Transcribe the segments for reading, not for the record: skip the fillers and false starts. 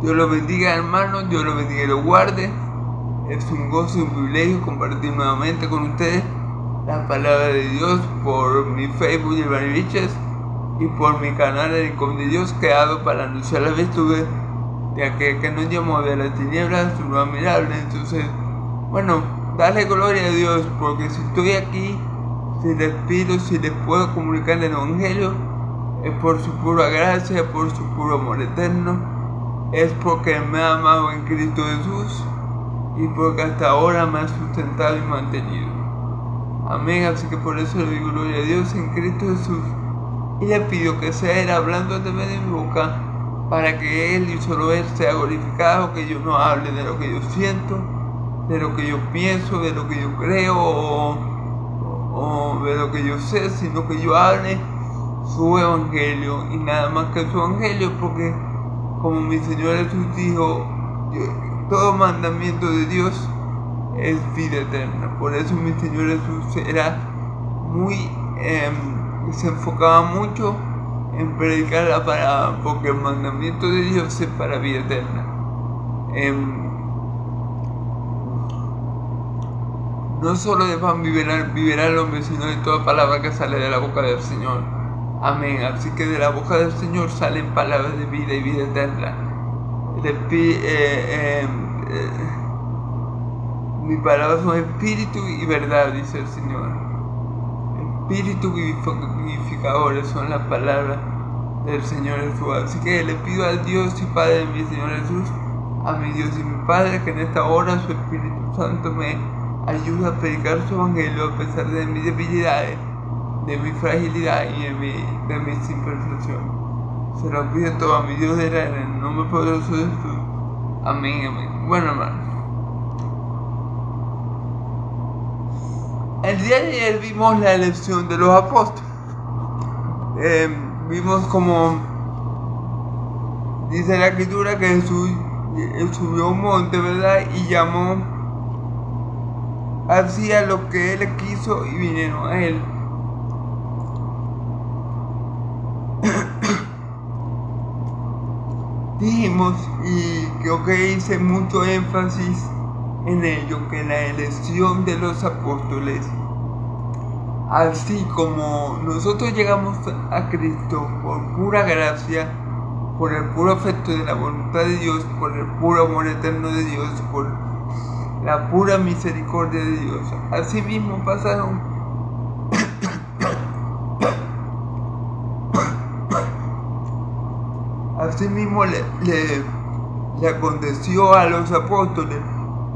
Dios los bendiga, hermanos, Dios los bendiga y los guarde. Es un gozo y un privilegio compartir nuevamente con ustedes la palabra de Dios por mi Facebook Giovanni Riches y por mi canal El Rincón de Dios, creado para anunciar las virtudes de aquel que nos llamó de las tinieblas su luz admirable. Entonces, bueno, dale gloria a Dios, porque si estoy aquí, si les pido, si les puedo comunicar el Evangelio, es por su pura gracia, por su puro amor eterno, es porque me ha amado en Cristo Jesús y porque hasta ahora me ha sustentado y mantenido. Amén. Así que por eso le digo gloria a Dios en Cristo Jesús y le pido que sea Él hablando de mi boca, para que Él y solo Él sea glorificado, que yo no hable de lo que yo siento, de lo que yo pienso, de lo que yo creo o de lo que yo sé, sino que yo hable su evangelio y nada más que su evangelio, porque como mi Señor Jesús dijo, todo mandamiento de Dios es vida eterna. Por eso mi Señor Jesús era se enfocaba mucho en predicar la palabra, porque el mandamiento de Dios es para vida eterna. No solo de pan vivirá el hombre, sino de toda palabra que sale de la boca del Señor. Amén. Así que de la boca del Señor salen palabras de vida y vida eterna. Mis palabras son espíritu y verdad, dice el Señor. Espíritu vivificadores son las palabras del Señor Jesús. Así que le pido al Dios y Padre de mi Señor Jesús, a mi Dios y mi Padre, que en esta hora su Espíritu Santo me ayude a predicar su evangelio a pesar de mis debilidades, de mi fragilidad y de mis imperfecciones. Se lo pido todo a mi Dios en el nombre poderoso de Jesús. Amén, amén. Bueno, hermano, el día de ayer vimos la elección de los apóstoles. Vimos como dice la escritura que Jesús subió a un monte, ¿verdad? Y llamó hacía lo que Él quiso y vinieron a Él. Dijimos, y creo que hice mucho énfasis en ello, que la elección de los apóstoles, así como nosotros llegamos a Cristo por pura gracia, por el puro afecto de la voluntad de Dios, por el puro amor eterno de Dios, por la pura misericordia de Dios, así mismo pasaron así mismo le aconteció a los apóstoles.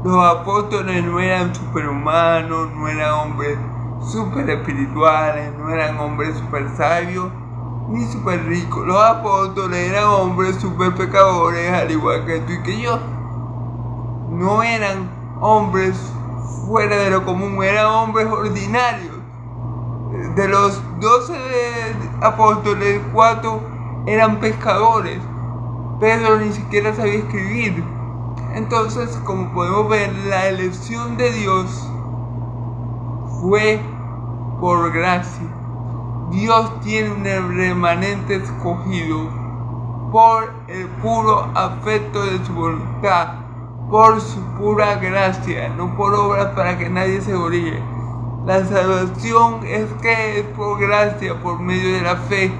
Los apóstoles no eran superhumanos, no eran hombres super espirituales, no eran hombres super sabios ni super ricos. Los apóstoles eran hombres super pecadores, al igual que tú y que yo. No eran hombres fuera de lo común, eran hombres ordinarios. De los 12 apóstoles, 4 eran pescadores. Pedro ni siquiera sabía escribir. Entonces, como podemos ver, la elección de Dios fue por gracia. Dios tiene un remanente escogido por el puro afecto de su voluntad, por su pura gracia, no por obras para que nadie se gloríe. La salvación es por gracia, por medio de la fe,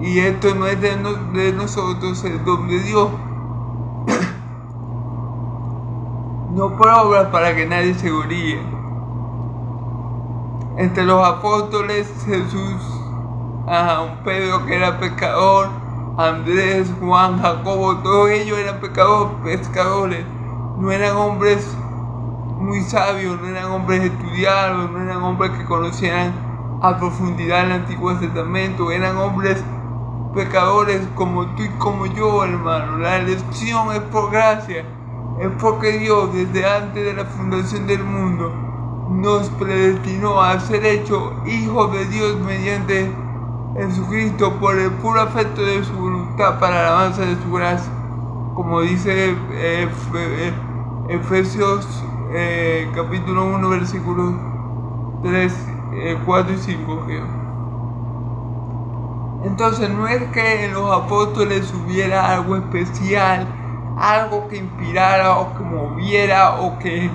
y esto no es de nosotros, es don de Dios. No por obras para que nadie se gloríe. Entre los apóstoles, Jesús, un Pedro que era pescador, Andrés, Juan, Jacobo, todos ellos eran pescadores. No eran hombres muy sabios, no eran hombres estudiados, no eran hombres que conocieran a profundidad el Antiguo Testamento, eran hombres pecadores como tú y como yo, hermano. La elección es por gracia. Es porque Dios, desde antes de la fundación del mundo, nos predestinó a ser hechos hijos de Dios mediante Jesucristo por el puro afecto de su voluntad, para la alabanza de su gracia. Como dice Efesios capítulo 1, versículos 3, 4 y 5, creo. Entonces no es que en los apóstoles hubiera algo especial algo que inspirara o que moviera o que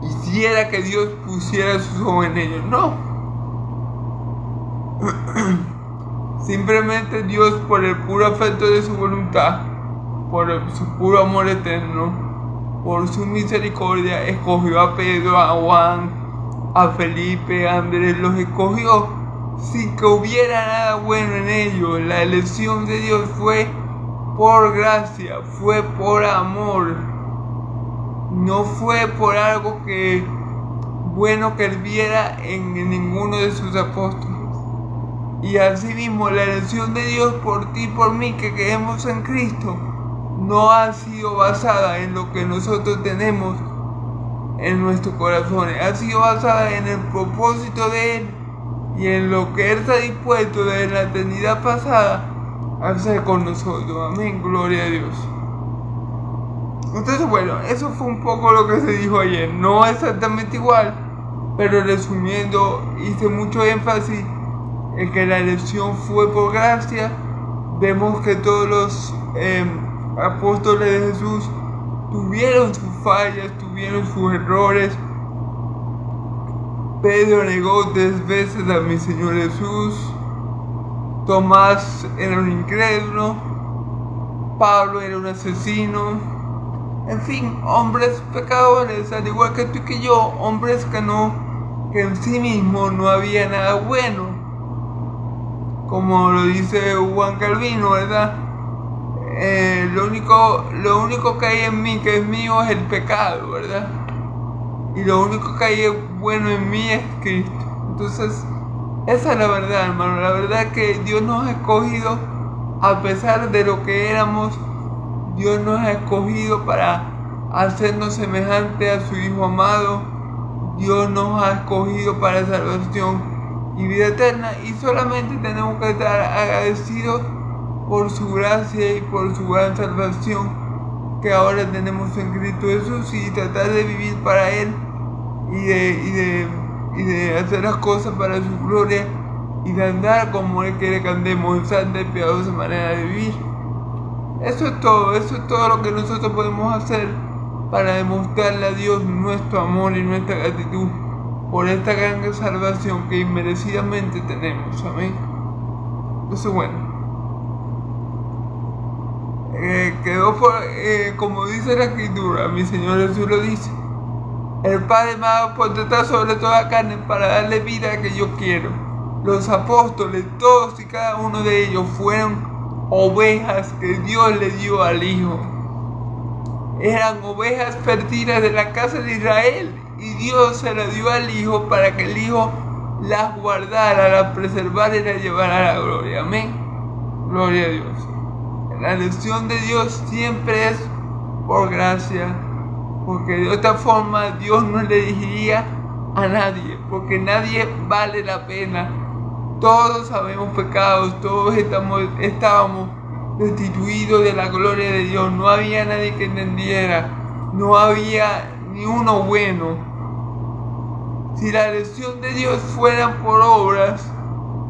hiciera que Dios pusiera sus ojos en ellos. No. Simplemente Dios, por el puro afecto de su voluntad, por su puro amor eterno, por su misericordia, escogió a Pedro, a Juan, a Felipe, a Andrés, los escogió sin que hubiera nada bueno en ellos. La elección de Dios fue por gracia, fue por amor, no fue por algo bueno que él viera en ninguno de sus apóstoles. Y asimismo la elección de Dios por ti y por mí que creemos en Cristo no ha sido basada en lo que nosotros tenemos en nuestros corazones, ha sido basada en el propósito de Él y en lo que Él está dispuesto desde la eternidad pasada a hacer con nosotros. Amén, gloria a Dios. Entonces bueno, eso fue un poco lo que se dijo ayer, no exactamente igual, pero resumiendo, hice mucho énfasis en que la elección fue por gracia. Vemos que todos los apóstoles de Jesús tuvieron sus fallas, tuvieron sus errores. Pedro negó 3 veces a mi Señor Jesús. Tomás era un incrédulo. Pablo era un asesino. En fin, hombres pecadores, al igual que tú y que yo, hombres que en sí mismos no había nada bueno. Como lo dice Juan Calvino, ¿verdad? Lo único que hay en mí, que es mío, es el pecado, ¿verdad? Y lo único que hay bueno en mí es Cristo. Entonces, esa es la verdad, hermano. La verdad es que Dios nos ha escogido, a pesar de lo que éramos, Dios nos ha escogido para hacernos semejante a su Hijo amado. Dios nos ha escogido para salvación y vida eterna, y solamente tenemos que estar agradecidos por su gracia y por su gran salvación que ahora tenemos en Cristo Jesús, y tratar de vivir para Él y de hacer las cosas para su gloria y de andar como Él quiere que andemos, en santa y piadosa manera de vivir. Eso es todo lo que nosotros podemos hacer para demostrarle a Dios nuestro amor y nuestra gratitud por esta gran salvación que inmerecidamente tenemos. Amén. Entonces bueno, como dice la Escritura, mi Señor Jesús lo dice: el Padre me ha dado potestad sobre toda carne para darle vida a que yo quiero. Los apóstoles, todos y cada uno de ellos, fueron ovejas que Dios le dio al Hijo. Eran ovejas perdidas de la casa de Israel, y Dios se las dio al Hijo para que el Hijo las guardara, las preservara y las llevara a la gloria. Amén. Gloria a Dios. La elección de Dios siempre es por gracia, porque de otra forma Dios no le elegiría a nadie, porque nadie vale la pena. Todos habemos pecados, todos estábamos destituidos de la gloria de Dios. No había nadie que entendiera, no había ni uno bueno. Si la elección de Dios fuera por obras,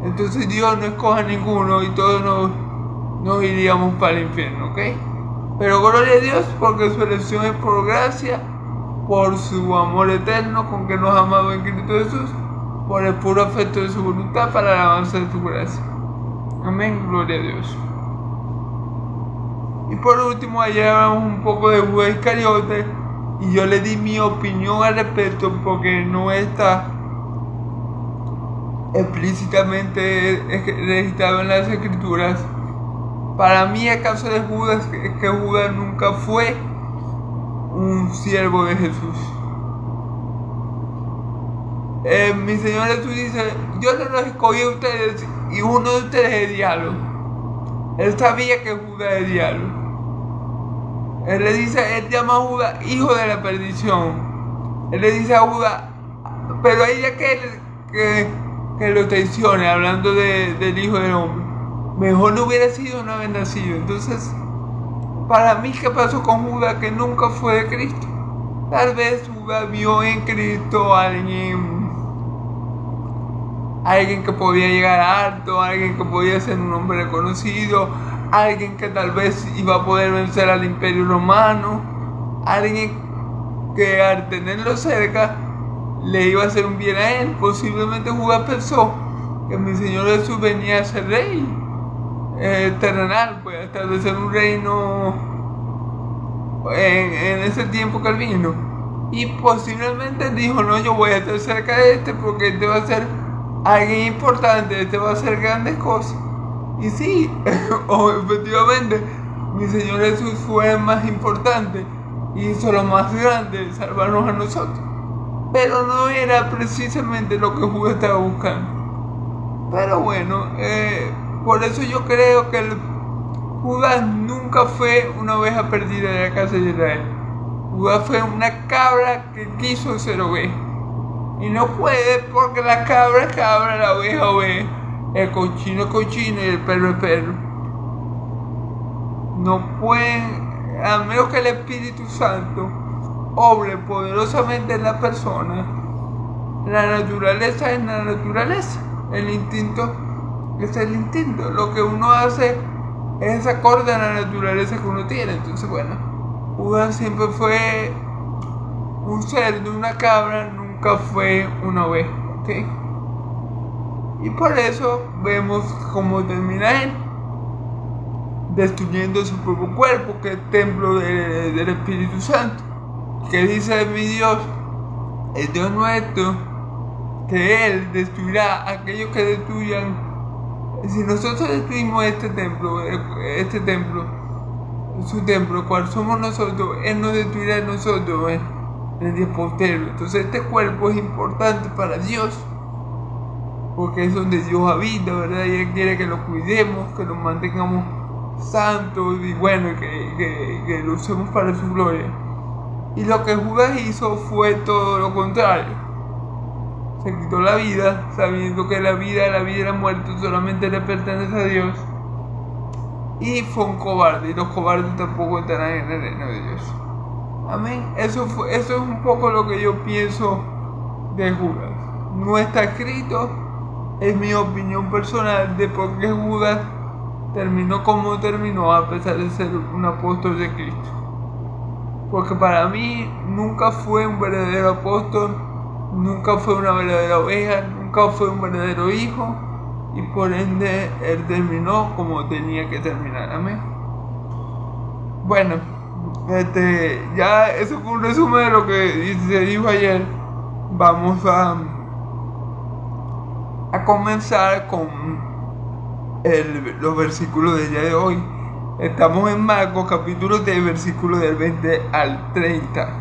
entonces Dios no escoja ninguno y todos nos iríamos para el infierno, ¿ok? Pero gloria a Dios, porque su elección es por gracia, por su amor eterno con que nos ha amado en Cristo Jesús, por el puro afecto de su voluntad para la alabanza de su gracia. Amén, gloria a Dios. Y por último, ayer hablamos un poco de Judas Iscariote y yo le di mi opinión al respecto porque no está explícitamente registrado en las Escrituras. Para mí el caso de Judas es que Judas nunca fue un siervo de Jesús. Mi Señor Jesús dice: yo no los escogí a ustedes y uno de ustedes es diablo. Él sabía que Judas es diablo. Él le dice, él llama a Judas hijo de la perdición. Él le dice a Judas, pero ella que lo traicione, hablando del Hijo del Hombre. Mejor no hubiera sido no haber nacido. Entonces, para mí, ¿qué pasó con Judas? Que nunca fue de Cristo. Tal vez Judas vio en Cristo a alguien alguien que podía llegar alto, alguien que podía ser un hombre reconocido, alguien que tal vez iba a poder vencer al Imperio Romano, alguien que al tenerlo cerca le iba a hacer un bien a él. Posiblemente Judas pensó que mi Señor Jesús venía a ser rey terrenal, pues a establecer un reino en ese tiempo que él vino. Y posiblemente dijo, no, yo voy a estar cerca de este porque este va a ser alguien importante, este va a hacer grandes cosas. Y sí, efectivamente, mi Señor Jesús fue el más importante, hizo lo más grande, salvarnos a nosotros. Pero no era precisamente lo que Judas estaba buscando. Pero bueno, por eso yo creo que Judas nunca fue una oveja perdida de la casa de Israel. Judas fue una cabra que quiso ser oveja. Y no puede, porque la cabra es cabra, la oveja oveja, el cochino es cochino y el perro es perro. No pueden, a menos que el Espíritu Santo obre poderosamente en la persona. La naturaleza es la naturaleza, el instinto es el instinto. Lo que uno hace es acorde a la naturaleza que uno tiene. Entonces, bueno, Judas siempre fue un cerdo, una cabra, nunca fue una oveja, ¿ok? Y por eso vemos cómo termina él, destruyendo su propio cuerpo, que es el templo del Espíritu Santo, que dice mi Dios, el Dios nuestro, que Él destruirá a aquellos que destruyan. Si nosotros destruimos este templo, su templo, cual somos nosotros, Él nos destruirá a nosotros en el día posterior. Entonces este cuerpo es importante para Dios, porque es donde Dios habita, ¿verdad? Y Él quiere que lo cuidemos, que lo mantengamos santos y bueno, que lo usemos para su gloria. Y lo que Judas hizo fue todo lo contrario. Se quitó la vida, sabiendo que la vida y la muerte solamente le pertenece a Dios. Y fue un cobarde, y los cobardes tampoco estarán en el reino de Dios. Amén. Eso es un poco lo que yo pienso de Judas. No está escrito, es mi opinión personal de por qué Judas terminó como terminó a pesar de ser un apóstol de Cristo. Porque para mí nunca fue un verdadero apóstol, nunca fue una verdadera oveja, nunca fue un verdadero hijo, y por ende él terminó como tenía que terminar. Amén. Bueno, ya eso fue un resumen de lo que se dijo ayer. Vamos a comenzar con los versículos del día de hoy. Estamos en Marcos capítulo 3, versículos del 20 al 30.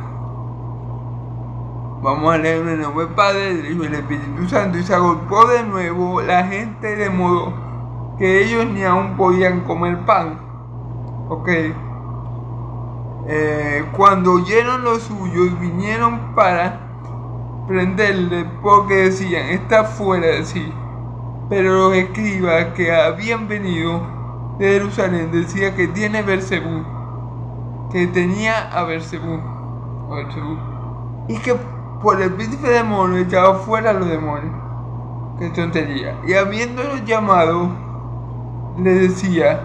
Vamos a leer en el nombre del Padre, del Hijo y del Espíritu Santo. Y se agolpó de nuevo la gente de modo que ellos ni aún podían comer pan. Ok. Cuando oyeron los suyos, vinieron para prenderle, porque decían, está fuera de sí. Pero los escribas que habían venido de Jerusalén decían que tiene Beelzebú, que tenía a Beelzebú, y que por el príncipe de demonios echaba fuera a los demonios. Qué tontería. Y habiéndolos llamado, le decía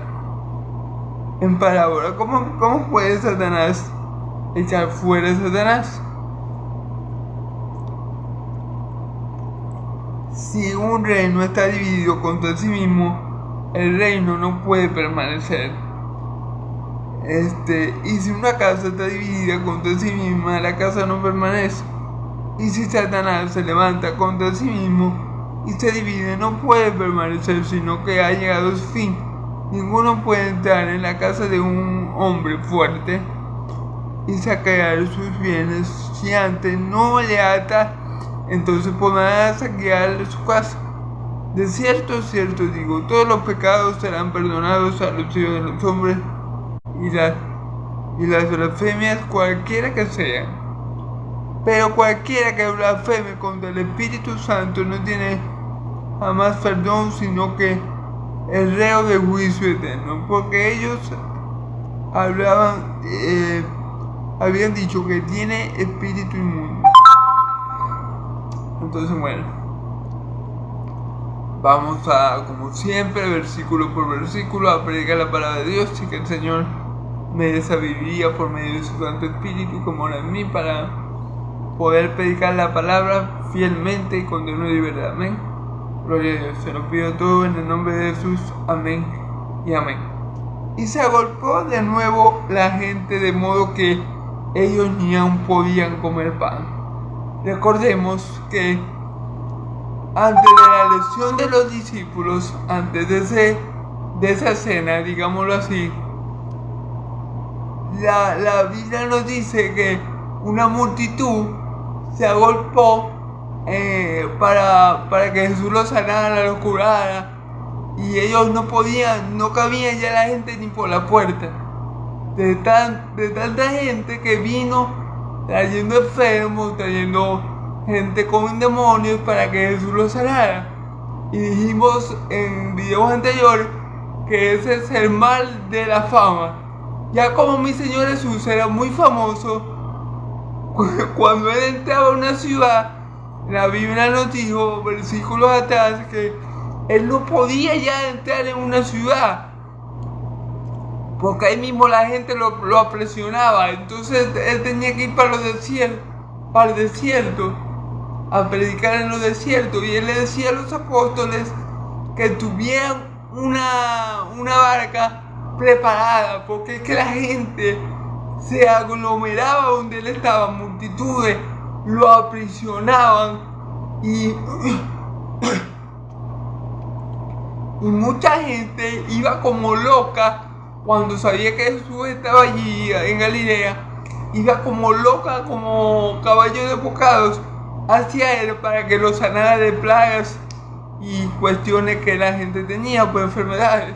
en parábola, ¿cómo puede Satanás echar fuera a Satanás? Si un reino está dividido contra sí mismo, el reino no puede permanecer. Y si una casa está dividida contra sí misma, la casa no permanece. Y si Satanás se levanta contra sí mismo y se divide, no puede permanecer, sino que ha llegado a su fin. Ninguno puede entrar en la casa de un hombre fuerte y saquear sus bienes si antes no le ata, entonces podrá saquear su casa. De cierto digo, todos los pecados serán perdonados a los hijos de los hombres y las blasfemias cualquiera que sean. Pero cualquiera que blasfeme contra el Espíritu Santo no tiene jamás perdón, sino que el reo de juicio eterno, porque ellos habían dicho que tiene espíritu inmundo. Entonces, bueno, Vamos a, como siempre, versículo por versículo, a predicar la palabra de Dios y que el Señor me dé sabiduría por medio de su Santo Espíritu como ahora en mí para poder predicar la palabra fielmente y con denuedo y verdad. Amén. Gloria a Dios. Se lo pido todo en el nombre de Jesús. Amén y amén. Y se agolpó de nuevo la gente de modo que ellos ni aún podían comer pan. Recordemos que antes de la elección de los discípulos, antes de esa cena, digámoslo así, la Biblia nos dice que una multitud se agolpó para que Jesús los sanara, los curara, y ellos no cabían ya la gente ni por la puerta, de tanta gente que vino trayendo enfermos, trayendo gente con demonios para que Jesús los sanara. Y dijimos en videos anteriores que ese es el mal de la fama. Ya como mi Señor Jesús era muy famoso, cuando Él entraba a una ciudad, la Biblia nos dijo, versículos atrás, que Él no podía ya entrar en una ciudad, porque ahí mismo la gente lo apresionaba. Entonces Él tenía que ir para el desierto, a predicar en los desiertos. Y Él le decía a los apóstoles que tuvieran una barca preparada, porque es que la gente se aglomeraba donde Él estaba, multitudes lo aprisionaban y mucha gente iba como loca cuando sabía que Jesús estaba allí en Galilea, iba como loca, como caballos desbocados hacia Él para que lo sanara de plagas y cuestiones que la gente tenía, por enfermedades.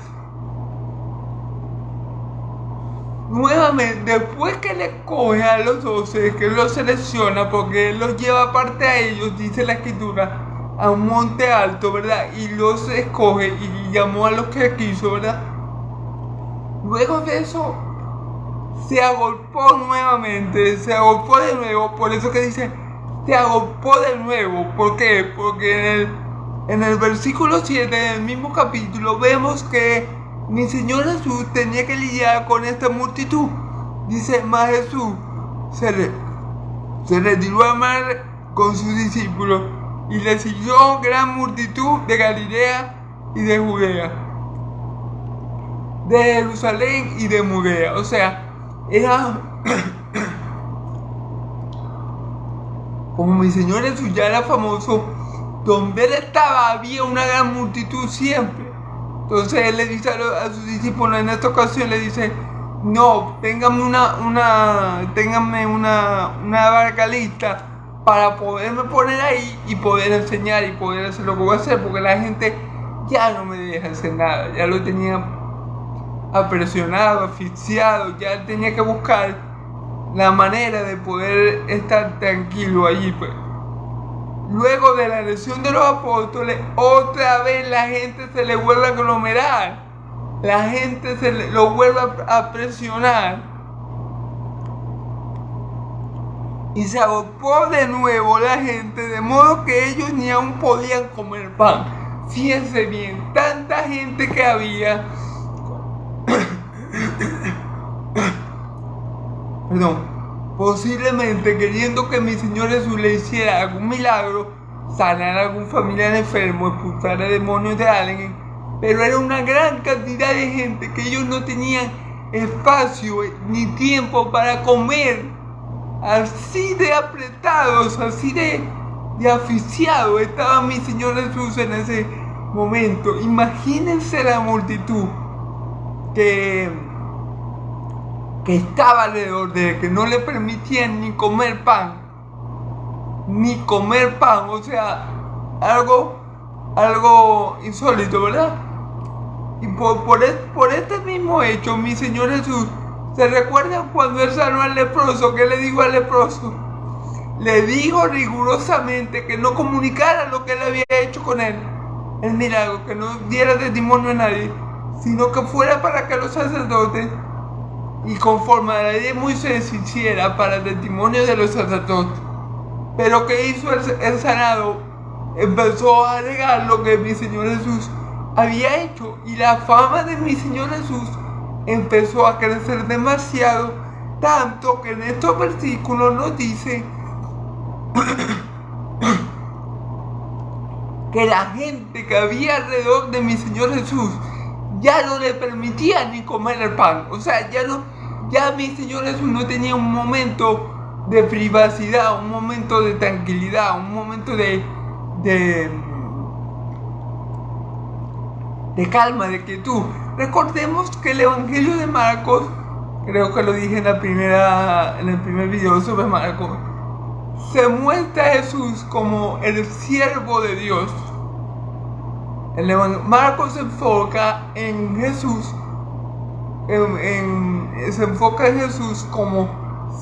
Nuevamente, después que Él escoge a los 12, que Él los selecciona, porque Él los lleva aparte a ellos, dice la Escritura, a un monte alto, ¿verdad? Y los escoge y llamó a los que quiso, ¿verdad? Luego de eso, se agolpó nuevamente, se agolpó de nuevo. Por eso que dice, se agolpó de nuevo. ¿Por qué? Porque en el versículo 7 del mismo capítulo vemos que mi Señor Jesús tenía que lidiar con esta multitud. Dice, más Jesús se retiró al mar con sus discípulos y le siguió gran multitud de Galilea y de Judea, de Jerusalén y de Judea. O sea, era como mi Señor Jesús ya era famoso, donde Él estaba había una gran multitud siempre. Entonces Él le dice a sus discípulos en esta ocasión, le dice, no, ténganme una barca lista para poderme poner ahí y poder enseñar y poder hacer lo que voy a hacer, porque la gente ya no me deja hacer nada, ya lo tenía apresionado, asfixiado, ya él tenía que buscar la manera de poder estar tranquilo allí, pues. Luego de la elección de los apóstoles, otra vez la gente se le vuelve a aglomerar, la gente lo vuelve a presionar y se agolpó de nuevo la gente, de modo que ellos ni aún podían comer pan. Fíjense bien, tanta gente que había, posiblemente queriendo que mi Señor Jesús le hiciera algún milagro, sanar a algún familiar enfermo, expulsar a demonios de alguien, pero era una gran cantidad de gente que ellos no tenían espacio ni tiempo para comer. Así de apretados, así de asfixiados estaba mi Señor Jesús en ese momento. Imagínense la multitud que estaba alrededor de Él, que no le permitían ni comer pan, o sea, algo insólito, ¿verdad? Y por este mismo hecho, mi Señor Jesús, ¿se recuerdan cuando Él sanó al leproso? ¿Qué le dijo al leproso? Le dijo rigurosamente que no comunicara lo que Él había hecho con él, el milagro, que no diera testimonio a nadie, sino que fuera para que los sacerdotes, y conforme a la ley de Moisés, hiciera para el testimonio de los sacerdotes. Pero ¿qué hizo el sanado? empezó a negar lo que mi Señor Jesús había hecho, y la fama de mi Señor Jesús empezó a crecer demasiado, tanto que en estos versículos nos dice que la gente que había alrededor de mi Señor Jesús ya no le permitía ni comer el pan. O sea, ya mi Señor Jesús no tenía un momento de privacidad, un momento de tranquilidad, un momento de calma, de quietud. Recordemos que el Evangelio de Marcos, creo que lo dije en el primer video sobre Marcos, se muestra a Jesús como el siervo de Dios. Marcos se enfoca en Jesús, se enfoca en Jesús como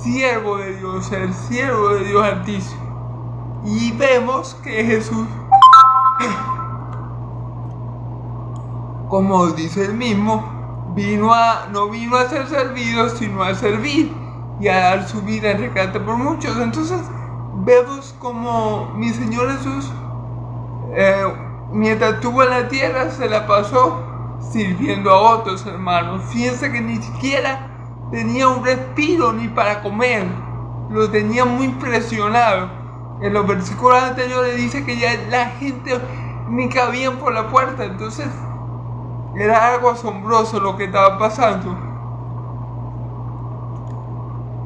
siervo de Dios, el siervo de Dios Altísimo. Y vemos que Jesús, como dice él mismo, no vino a ser servido, sino a servir y a dar su vida en rescate por muchos. Entonces vemos como mi Señor Jesús, mientras estuvo en la tierra, se la pasó sirviendo a otros hermanos. Fíjense que ni siquiera tenía un respiro ni para comer, lo tenía muy presionado. En los versículos anteriores dice que ya la gente ni cabían por la puerta. Entonces era algo asombroso lo que estaba pasando.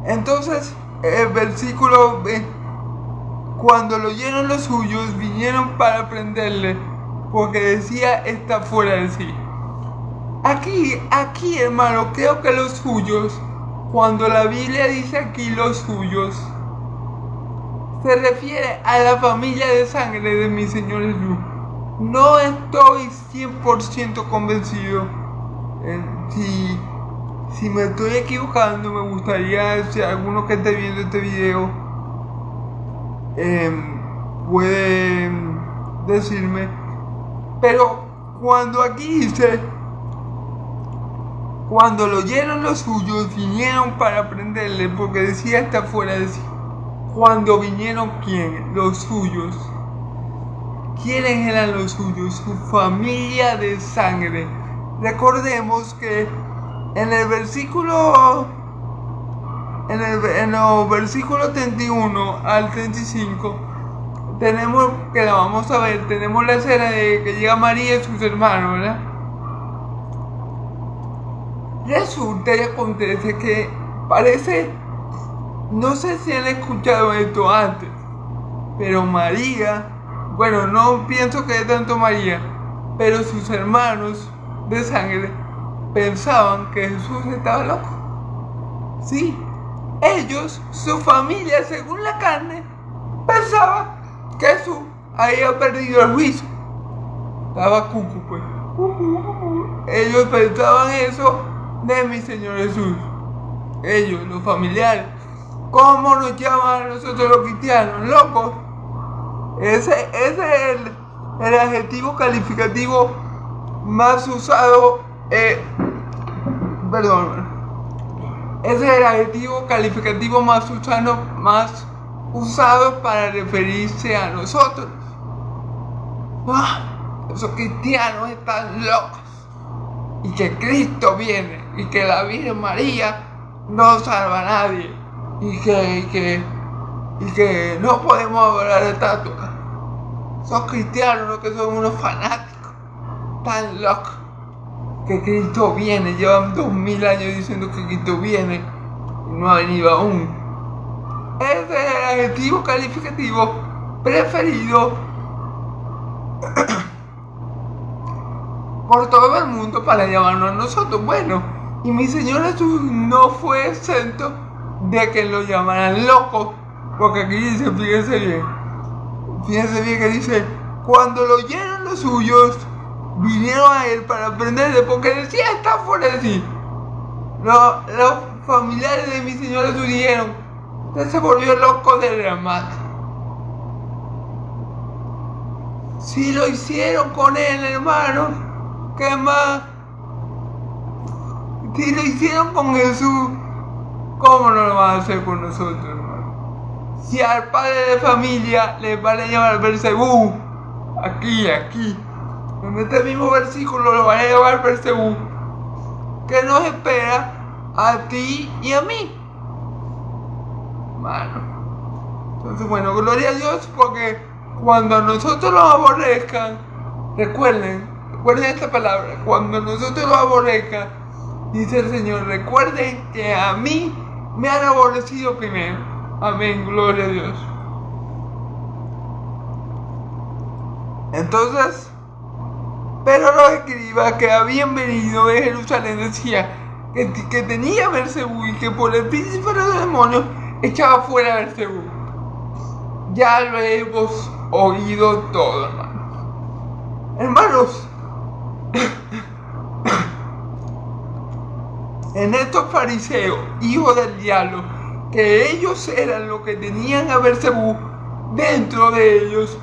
Entonces el versículo cuando lo oyeron los suyos, vinieron para prenderle, porque decía está fuera de sí. Aquí hermano, creo que los suyos, cuando la Biblia dice aquí los suyos, se refiere a la familia de sangre de mi Señor Jesús. No estoy 100% convencido. Si me estoy equivocando, me gustaría, si alguno que esté viendo este video puede decirme. Pero cuando aquí dice, cuando lo oyeron los suyos, vinieron para prenderle, porque decía está fuera de sí. Cuando vinieron, ¿quién? Los suyos. ¿Quiénes eran los suyos? Su familia de sangre. Recordemos que en los versículos 31 al 35 tenemos, que la vamos a ver, tenemos la escena de que llega María y sus hermanos, ¿verdad? Resulta y acontece que parece, no sé si han escuchado esto antes, pero María, bueno, no pienso que es tanto María, pero sus hermanos de sangre pensaban que Jesús estaba loco. Sí, ellos, su familia, según la carne, pensaba que Jesús había perdido el juicio. Estaba cucu, pues. Ellos pensaban eso de mi Señor Jesús. Ellos, los familiares. ¿Cómo nos llaman a nosotros los cristianos? Locos. Ese es el adjetivo calificativo más usado. Ese es el adjetivo calificativo más usado para referirse a nosotros. Esos cristianos están locos. Y que Cristo viene. Y que la Virgen María no salva a nadie. Y que no podemos adorar estatuas. Son cristianos, ¿no? Que son unos fanáticos. Tan locos. Que Cristo viene. Llevan 2000 años diciendo que Cristo viene. Y no ha venido aún. Ese es el adjetivo calificativo preferido por todo el mundo para llamarnos a nosotros. Bueno, y mi Señor Jesús no fue exento de que lo llamaran loco, porque aquí dice, fíjense bien que dice, cuando lo oyeron los suyos, vinieron a él para prenderle, porque decía está fuera de sí. Los familiares de mi Señor Jesús dijeron, usted se volvió loco de la mata. Si lo hicieron con él, hermano, ¿qué más? Si lo hicieron con Jesús, ¿cómo no lo van a hacer con nosotros, hermano? Si al padre de familia le van a llamar Belzebú, aquí, en este mismo versículo lo va a llevar Beelzebú, que nos espera a ti y a mí, hermano. Entonces, bueno, gloria a Dios, porque cuando a nosotros nos aborrezcan, recuerden esta palabra, cuando a nosotros nos aborrezcan, dice el Señor, recuerden que a mí me han aborrecido primero. Amén, gloria a Dios. Entonces, pero los escribas que habían venido de Jerusalén decían que tenía Beelzebú y que por el príncipe de los demonios echaba fuera a Beelzebú. Ya lo hemos oído todo, hermano. Hermanos, en estos fariseos, hijos del diablo, que ellos eran los que tenían a Beelzebú dentro de ellos,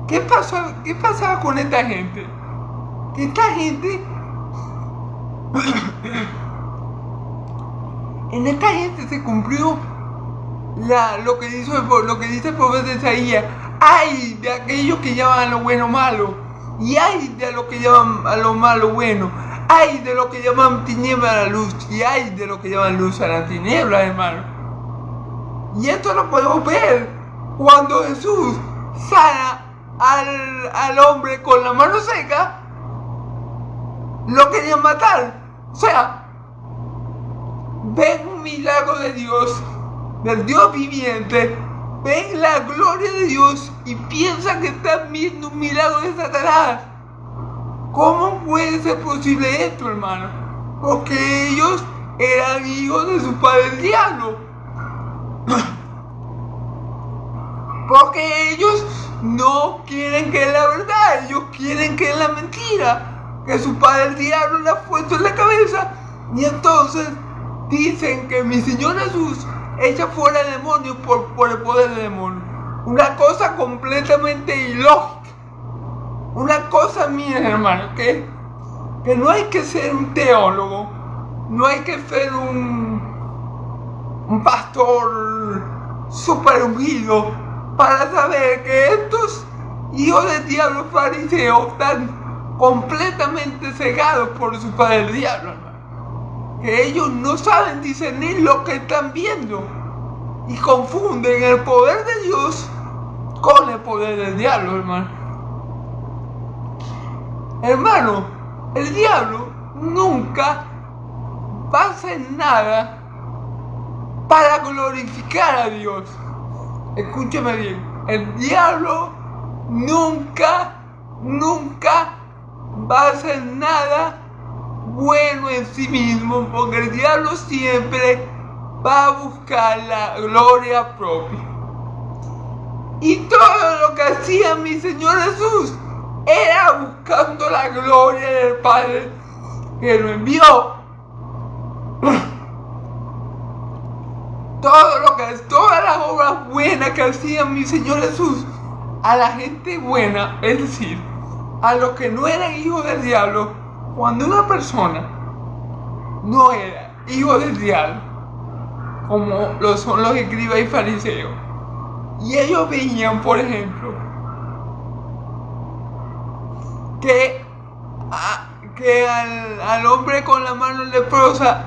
¿qué pasaba con esta gente? Que esta gente, en esta gente se cumplió lo que dice el profeta Isaías. Ay de aquellos que llaman a lo bueno malo, y ay de los que llaman a lo malo bueno, ay de los que llaman tiniebla a la luz, y ay de los que llaman luz a la tiniebla, hermano. Y esto lo podemos ver cuando Jesús sana al hombre con la mano seca. Lo querían matar. O sea, ven un milagro de Dios, del Dios viviente, ven la gloria de Dios y piensan que están viendo un milagro de Satanás. ¿Cómo puede ser posible esto, hermano? Porque ellos eran hijos de su padre el diablo. Porque ellos no quieren que es la verdad, ellos quieren que es la mentira, que su padre el diablo le ha puesto en la cabeza. Y entonces dicen que mi Señor Jesús echa fuera demonios por el poder del demonio. Una cosa completamente ilógica. Una cosa, miren, hermano, que no hay que ser un teólogo, no hay que ser un pastor super ungido para saber que estos hijos del diablo fariseos están completamente cegados por su padre el diablo, hermano. Que ellos no saben discernir lo que están viendo y confunden el poder de Dios con el poder del diablo, hermano. Hermano, el diablo nunca va a hacer nada para glorificar a Dios. Escúchame bien, el diablo nunca va a hacer nada bueno en sí mismo, porque el diablo siempre va a buscar la gloria propia. Y todo lo que hacía mi Señor Jesús era buscando la gloria del Padre que lo envió. Todas las obras buenas que hacía mi Señor Jesús a la gente buena, es decir, a los que no eran hijos del diablo, cuando una persona no era hijo del diablo, como lo son los escribas y fariseos, y ellos veían, por ejemplo, que al hombre con la mano leprosa,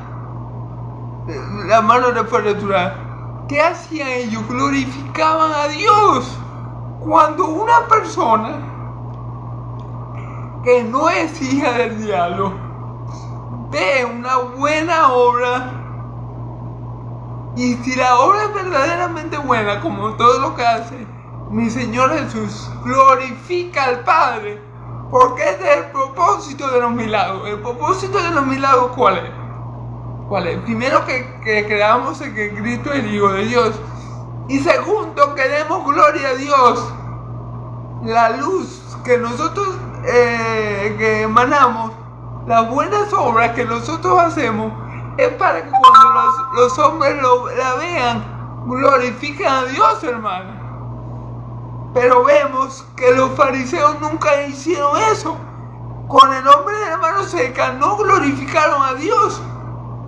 la mano leprosa, ¿qué hacían ellos? Glorificaban a Dios. Cuando una persona que no es hija del diablo ve una buena obra, y si la obra es verdaderamente buena, como todo lo que hace mi Señor Jesús, glorifica al Padre, porque ese es el propósito de los milagros. ¿El propósito de los milagros cuál es? Primero, que creamos en que Cristo es el Hijo de Dios. Y segundo, que demos gloria a Dios. La luz que nosotros que emanamos, las buenas obras que nosotros hacemos, es para que cuando los hombres la vean, glorifiquen a Dios, hermano. Pero vemos que los fariseos nunca hicieron eso. Con el hombre de la mano seca no glorificaron a Dios,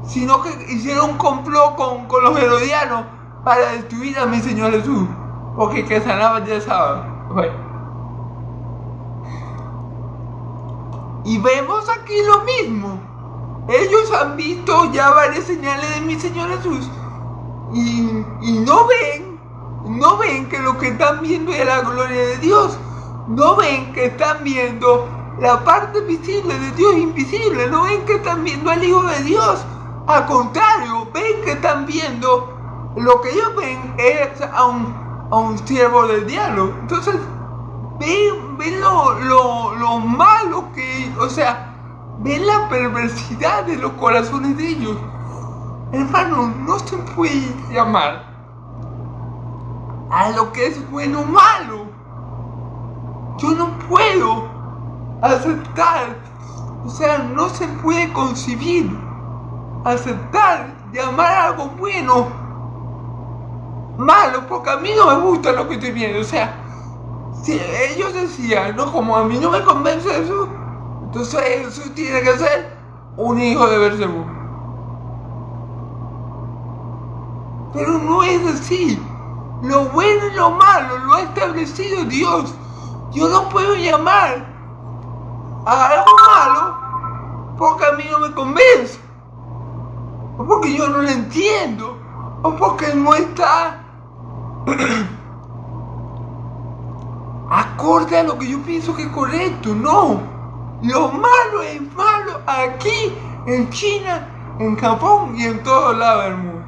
sino que hicieron un complot con los herodianos para destruir a mi Señor Jesús, porque que sanaban ya el sábado. Bueno. Y vemos aquí lo mismo. Ellos han visto ya varias señales de mi Señor Jesús y no ven que lo que están viendo es la gloria de Dios. No ven que están viendo la parte visible de Dios invisible. No ven que están viendo al Hijo de Dios. Al contrario, ven que están viendo, lo que ellos ven es a un siervo del diablo. Entonces, ven lo malo que, o sea, ven la perversidad de los corazones de ellos. Hermano, no se puede llamar a lo que es bueno malo. Yo no puedo aceptar, o sea, no se puede concebir, aceptar, llamar algo bueno malo, porque a mí no me gusta lo que estoy viendo. O sea, si ellos decían, no, como a mí no me convence eso, entonces eso tiene que ser un hijo de Beelzebú. Pero no es así. Lo bueno y lo malo lo ha establecido Dios. Yo no puedo llamar a algo malo porque a mí no me convence, o porque yo no lo entiendo, o porque no está acorde a lo que yo pienso que es correcto. No, lo malo es malo aquí, en China, en Japón y en todos lados del mundo.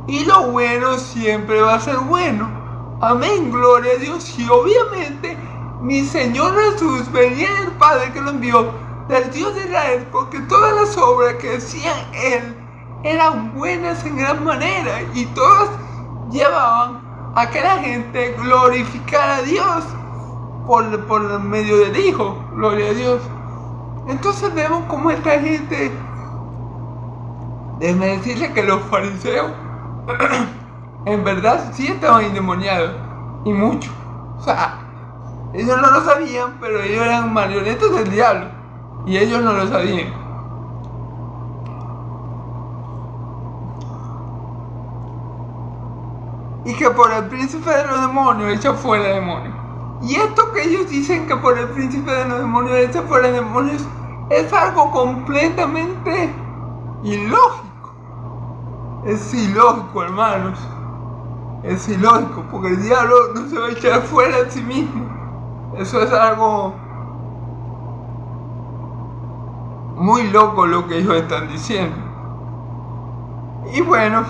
Y lo bueno siempre va a ser bueno. Amén, gloria a Dios. Y obviamente mi Señor Jesús venía del Padre que lo envió, del Dios de Israel, porque todas las obras que hacían Él eran buenas en gran manera y todas llevaban a que la gente glorificara a Dios por medio del Hijo, gloria a Dios. Entonces vemos cómo esta gente, déjeme decirle que los fariseos en verdad sí estaban endemoniados, y mucho. O sea, ellos no lo sabían, pero ellos eran marionetas del diablo y ellos no lo sabían. Y que por el príncipe de los demonios echa fuera demonios. Y esto que ellos dicen que por el príncipe de los demonios echa fuera demonios es algo completamente ilógico. Es ilógico, hermanos. Es ilógico, porque el diablo no se va a echar fuera de sí mismo. Eso es algo muy loco lo que ellos están diciendo. Y bueno,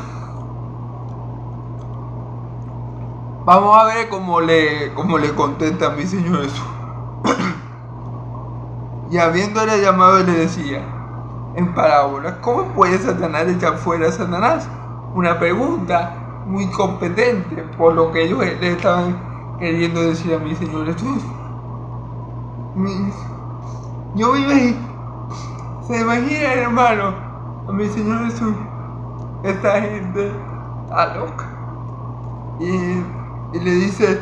vamos a ver cómo le contesta a mi Señor Jesús. Y habiéndole llamado, le decía en parábolas: ¿cómo puede Satanás echar fuera a Satanás? Una pregunta muy competente por lo que ellos le estaban queriendo decir a mi Señor Jesús. Yo me imagino, se imagina, hermano, a mi Señor Jesús, esta gente está loca, y le dice: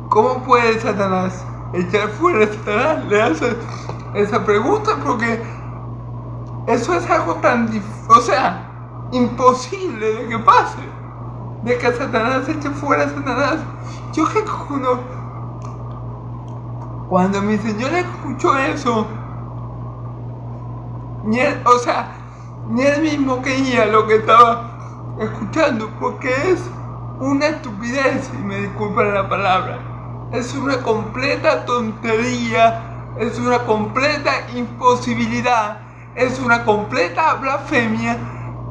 ¿cómo puede Satanás echar fuera a Satanás? Le hace esa pregunta porque eso es algo tan imposible de que pase, de que Satanás eche fuera a Satanás. Yo que cuando mi Señor escuchó eso, ni él mismo creía lo que estaba escuchando, porque es una estupidez, y me disculpan la palabra, es una completa tontería, es una completa imposibilidad, es una completa blasfemia.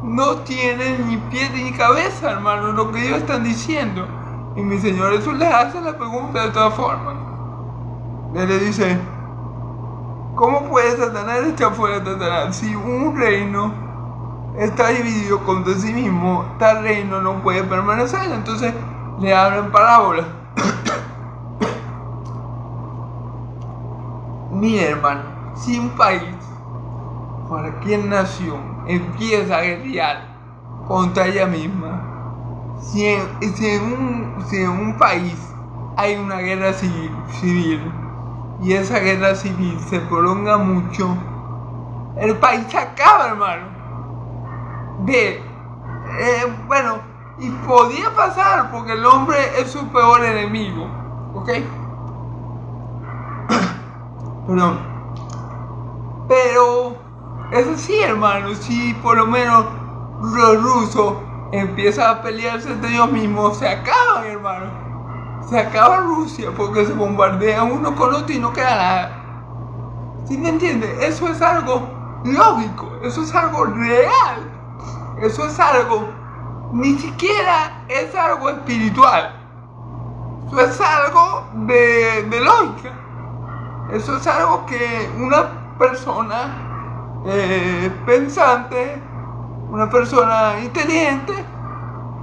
No tiene ni pie ni cabeza, hermano, lo que ellos están diciendo. Y mi Señor Jesús les hace la pregunta de todas formas. Él le dice: ¿cómo puede Satanás echar fuera a Satanás? Si un reino está dividido contra sí mismo, tal reino no puede permanecer. Entonces le hablan parábolas. Mi hermano, si un país, cualquier nación, empieza a guerrear contra ella misma, si en un país hay una guerra civil y esa guerra civil se prolonga mucho, el país se acaba, hermano. Bueno, y podía pasar porque el hombre es su peor enemigo, ¿ok? Perdón. Pero es así, hermano. Si por lo menos los rusos empiezan a pelearse entre ellos mismos, se acaban, hermano. Se acaba Rusia porque se bombardean uno con otro y no queda nada. ¿Sí me entiendes? Eso es algo lógico, eso es algo real, eso es algo, ni siquiera es algo espiritual, eso es algo de lógica, eso es algo que una persona pensante, una persona inteligente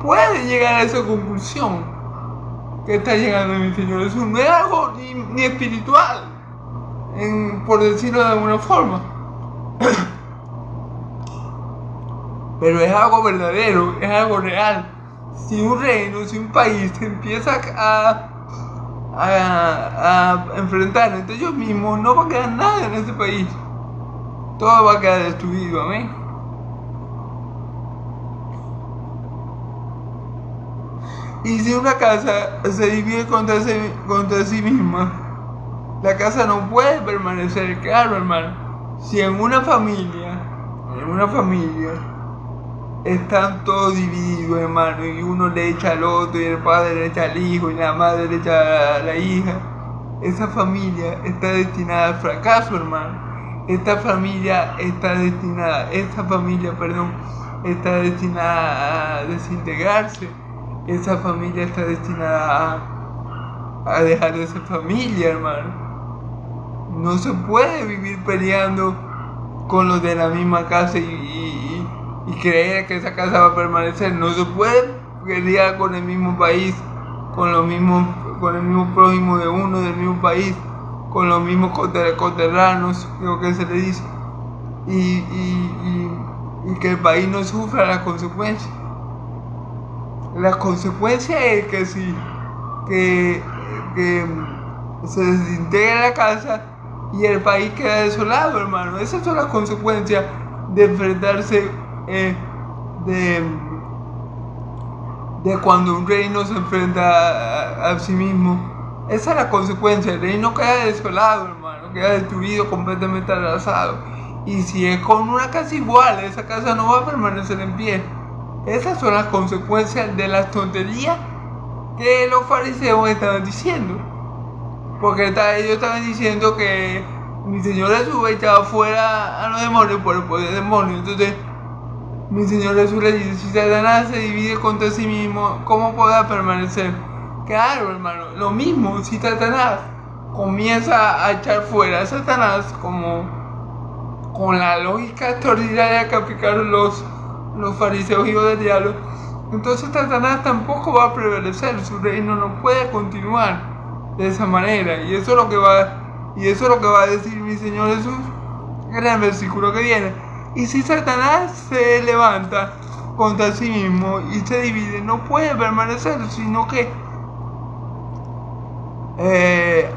puede llegar a esa conclusión que está llegando mi Señor. Eso no es algo ni espiritual, por decirlo de alguna forma. Pero es algo verdadero, es algo real. Si un reino, si un país se empieza a enfrentar entre ellos mismos, no va a quedar nada en ese país. Todo va a quedar destruido, amén. Y si una casa se divide contra sí misma, la casa no puede permanecer, claro, hermano. Si en una familia están todos divididos, hermano, y uno le echa al otro, y el padre le echa al hijo, y la madre le echa a la hija, esa familia está destinada al fracaso, hermano. Esta familia está destinada a desintegrarse. Esa familia está destinada a dejar de ser familia, hermano. No se puede vivir peleando con los de la misma casa y creer que esa casa va a permanecer. No se puede pelear con el mismo país, con el mismo prójimo de uno del mismo país, con los mismos coterranos, creo que se le dice, y que el país no sufra las consecuencias. La consecuencia es que que se desintegra la casa y el país queda desolado, hermano. Esas son las consecuencias de enfrentarse de cuando un reino se enfrenta a sí mismo. Esa es la consecuencia. El reino queda desolado, hermano, queda destruido, completamente arrasado. Y si es con una casa igual, esa casa no va a permanecer en pie. Esas son las consecuencias de las tonterías que los fariseos estaban diciendo. Porque ellos estaban diciendo que mi Señor Jesús echaba fuera a los demonios por el poder del demonio. Entonces, mi Señor Jesús le dice, si Satanás se divide contra sí mismo, ¿cómo podrá permanecer? Claro, hermano, lo mismo, si Satanás comienza a echar fuera a Satanás, como con la lógica extraordinaria que aplicaron los fariseos hijos del diablo, entonces Satanás tampoco va a prevalecer, su reino no puede continuar de esa manera. Y eso es lo que va a decir mi Señor Jesús en el versículo que viene. Y si Satanás se levanta contra sí mismo y se divide, no puede permanecer, sino que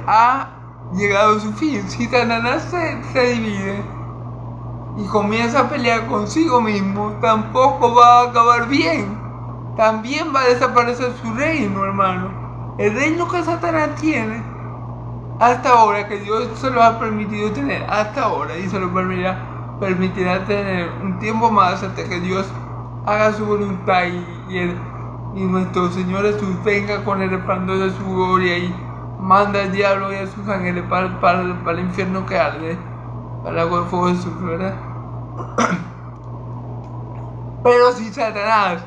ha llegado a su fin. Si Satanás se divide y comienza a pelear consigo mismo, tampoco va a acabar bien. También va a desaparecer su reino, hermano. El reino que Satanás tiene hasta ahora, que Dios se lo ha permitido tener hasta ahora, y se lo permitirá tener un tiempo más hasta que Dios haga su voluntad y nuestro Señor Jesús venga con el resplandor de su gloria y manda al diablo y a sus ángeles para el infierno que arde, para el fuego de su, ¿verdad? Pero si Satanás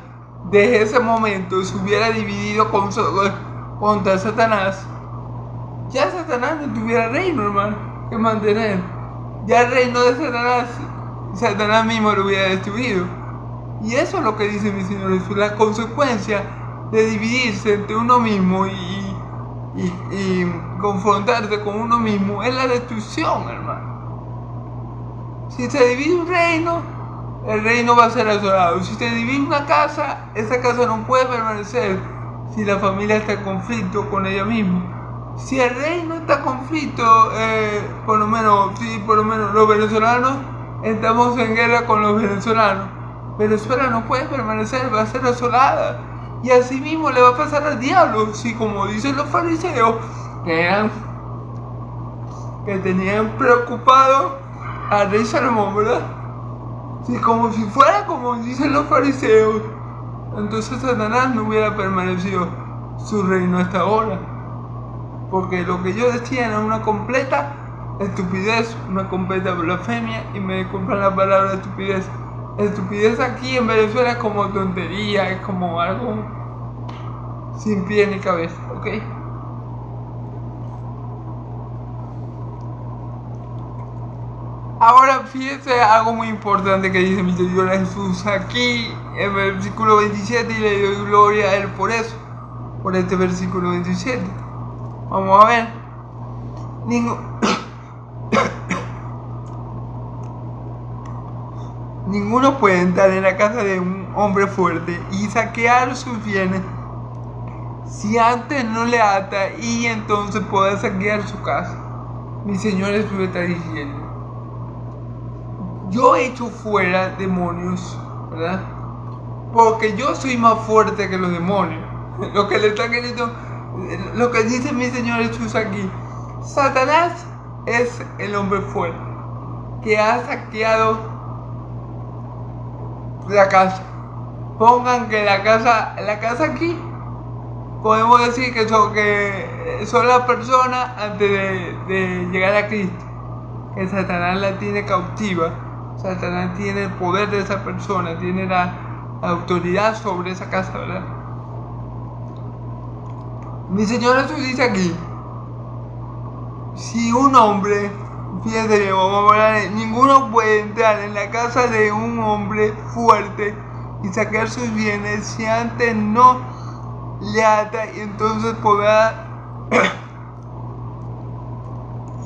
desde ese momento se hubiera dividido contra Satanás, ya Satanás no tuviera reino, hermano, que mantener. Ya el reino de Satanás mismo lo hubiera destruido. Y eso es lo que dice mi Señor Jesús. La consecuencia de dividirse entre uno mismo y confrontarse con uno mismo es la destrucción, hermano. Si se divide un reino, el reino va a ser asolado. Si se divide una casa, esa casa no puede permanecer si la familia está en conflicto con ella misma. Si el reino está en conflicto, por lo menos los venezolanos estamos en guerra con los venezolanos. Venezuela no puede permanecer, va a ser asolada. Y así mismo le va a pasar al diablo, si como dicen los fariseos, que tenían preocupado al rey Salomón, ¿verdad? Sí, como si fuera como dicen los fariseos, entonces Satanás no hubiera permanecido su reino hasta ahora. Porque lo que ellos decían era una completa estupidez, una completa blasfemia, y me disculpan la palabra estupidez. Estupidez aquí en Venezuela es como tontería, es como algo sin pie ni cabeza, ¿ok? Ahora fíjense algo muy importante que dice mi Señor Jesús aquí en el versículo 27, y le doy gloria a Él por eso, por este versículo 27. Vamos a ver. Ninguno puede entrar en la casa de un hombre fuerte y saquear sus bienes si antes no le ata, y entonces puede saquear su casa. Mi Señor Jesús está diciendo: yo he hecho fuera demonios, ¿verdad? Porque yo soy más fuerte que los demonios. Lo que le está queriendo, lo que dice mi Señor Jesús aquí: Satanás es el hombre fuerte que ha saqueado la casa. Pongan que la casa aquí, podemos decir que son las personas antes de llegar a Cristo, que Satanás la tiene cautiva. Satanás tiene el poder de esa persona, tiene la autoridad sobre esa casa, ¿verdad? Mi Señor Jesús dice aquí: si un hombre, fíjense, vamos a hablar, ninguno puede entrar en la casa de un hombre fuerte y sacar sus bienes si antes no le ata, y entonces podrá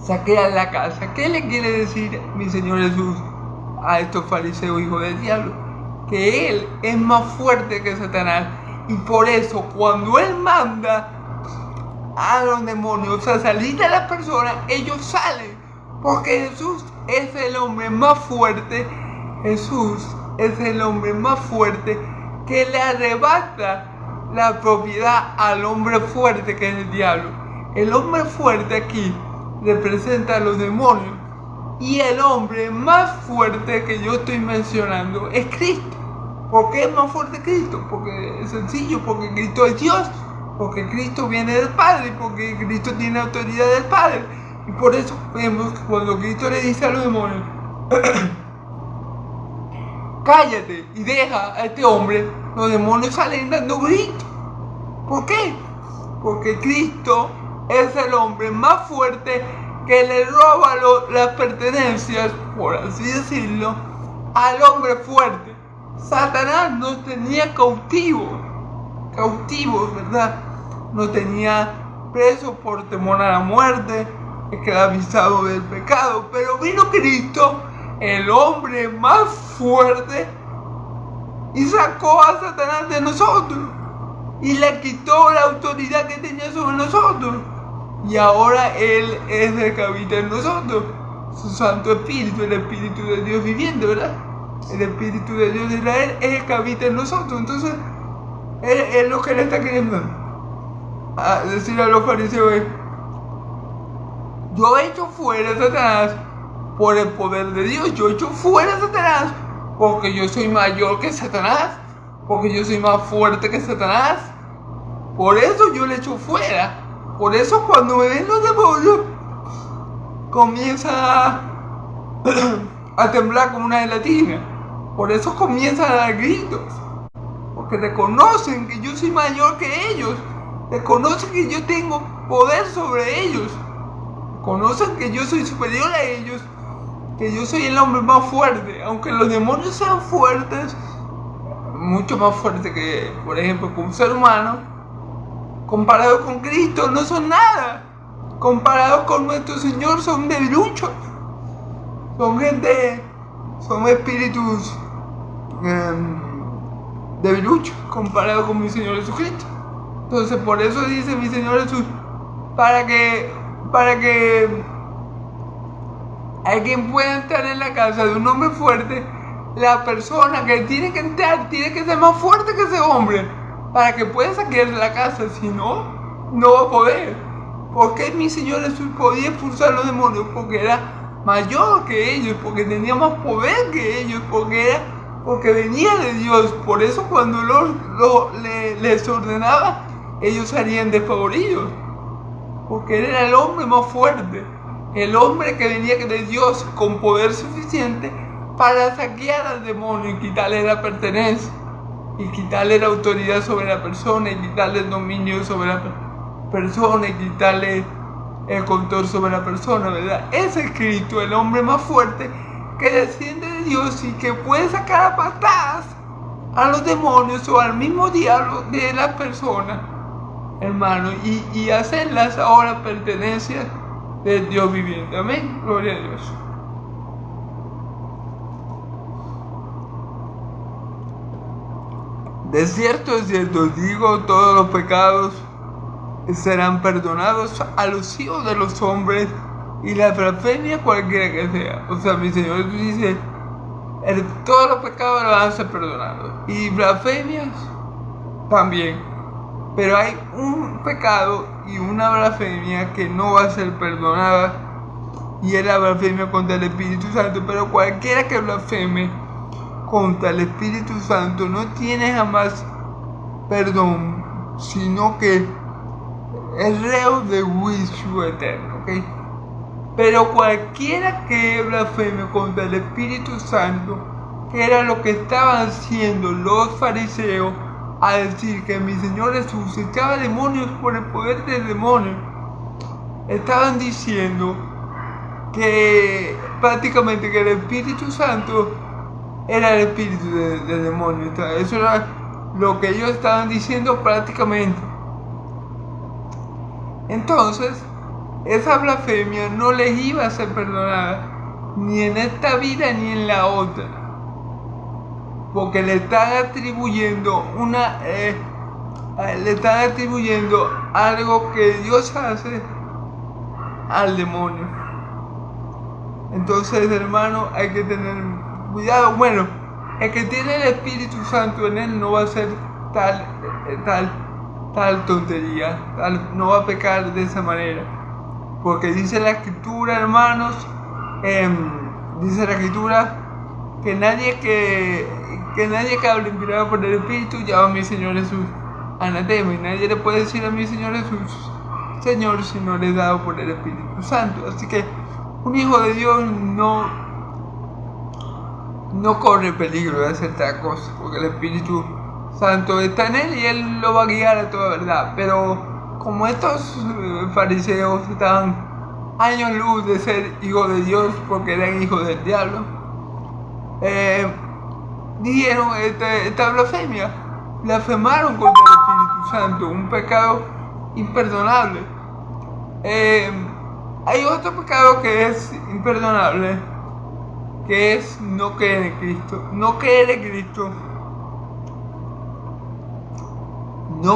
saquear la casa. ¿Qué le quiere decir mi Señor Jesús a estos fariseos hijos del diablo? Que Él es más fuerte que Satanás, y por eso cuando Él manda a los demonios a salir de las personas, ellos salen, porque Jesús es el hombre más fuerte. Jesús es el hombre más fuerte que le arrebata la propiedad al hombre fuerte que es el diablo. El hombre fuerte aquí representa a los demonios, y el hombre más fuerte que yo estoy mencionando es Cristo. ¿Por qué es más fuerte Cristo? Porque es sencillo, porque Cristo es Dios, porque Cristo viene del Padre, porque Cristo tiene autoridad del Padre. Y por eso vemos que cuando Cristo le dice a los demonios cállate y deja a este hombre, los demonios salen dando gritos. ¿Por qué? Porque Cristo es el hombre más fuerte que le roba las pertenencias, por así decirlo, al hombre fuerte. Satanás no tenía cautivos, ¿verdad? No tenía preso por temor a la muerte, esclavizado del pecado, pero vino Cristo, el hombre más fuerte, y sacó a Satanás de nosotros y le quitó la autoridad que tenía sobre nosotros, y ahora Él es el que habita en nosotros, su Santo Espíritu, el Espíritu de Dios viviente, ¿verdad? El Espíritu de Dios de Israel es el que habita en nosotros. Entonces es lo que le está queriendo decir a los fariseos: yo he hecho fuera a Satanás por el poder de Dios. Yo he hecho fuera a Satanás porque yo soy mayor que Satanás, porque yo soy más fuerte que Satanás. Por eso yo le echo fuera. Por eso cuando me ven los demonios comienza a temblar como una gelatina. Por eso comienzan a dar gritos, porque reconocen que yo soy mayor que ellos, reconocen que yo tengo poder sobre ellos, reconocen que yo soy superior a ellos, que yo soy el hombre más fuerte. Aunque los demonios sean fuertes, mucho más fuertes que, por ejemplo, que un ser humano, comparado con Cristo no son nada. Comparados con nuestro Señor son debiluchos, son gente, son espíritus debiluchos comparados con mi Señor Jesucristo. Entonces por eso dice mi Señor Jesús, para que alguien pueda entrar en la casa de un hombre fuerte, la persona que tiene que entrar tiene que ser más fuerte que ese hombre, para que pueda saquear de la casa. Si no, no va a poder. ¿Por qué mi Señor Jesús podía expulsar a los demonios? Porque era mayor que ellos, porque tenía más poder que ellos, porque venía de Dios. Por eso cuando les ordenaba, ellos harían desfavoridos, porque él era el hombre más fuerte, el hombre que venía de Dios con poder suficiente para saquear al demonio y quitarle la pertenencia, y quitarle la autoridad sobre la persona, y quitarle el dominio sobre la persona, y quitarle el control sobre la persona, ¿verdad? Ese es Cristo, el hombre más fuerte que desciende de Dios y que puede sacar a patadas a los demonios o al mismo diablo de las personas, hermano, y hacerlas ahora pertenencias del Dios viviente. Amén, gloria a Dios. De cierto, digo, todos los pecados serán perdonados a los hijos de los hombres y la blasfemia cualquiera que sea. O sea, mi Señor dice, todos los pecados van a ser perdonados y blasfemias también. Pero hay un pecado y una blasfemia que no va a ser perdonada, y es la blasfemia contra el Espíritu Santo. Pero cualquiera que blasfeme contra el Espíritu Santo no tiene jamás perdón, sino que es reo de juicio eterno, ¿ok? Pero cualquiera que blasfeme contra el Espíritu Santo, que era lo que estaban haciendo los fariseos, a decir que mi Señor Jesús echaba demonios por el poder del demonio, estaban diciendo que prácticamente que el Espíritu Santo era el espíritu del demonio. Eso era lo que ellos estaban diciendo prácticamente. Entonces, esa blasfemia no les iba a ser perdonada, ni en esta vida ni en la otra, porque le están atribuyendo algo que Dios hace al demonio. Entonces, hermano, hay que tener cuidado. Bueno, el que tiene el Espíritu Santo en él no va a hacer tal tontería, no va a pecar de esa manera, porque dice la Escritura, hermanos, dice la Escritura que nadie que hable inspirado por el Espíritu llama a mi Señor Jesús anatema, y nadie le puede decir a mi Señor Jesús Señor si no le es dado por el Espíritu Santo. Así que un hijo de Dios no corre peligro de hacer tal cosa, porque el Espíritu Santo está en él y él lo va a guiar a toda verdad. Pero como estos fariseos estaban años luz de ser hijos de Dios, porque eran hijos del diablo, dijeron esta blasfemia, blasfemaron contra el Espíritu Santo, un pecado imperdonable. Hay otro pecado que es imperdonable, que es no creer en Cristo. No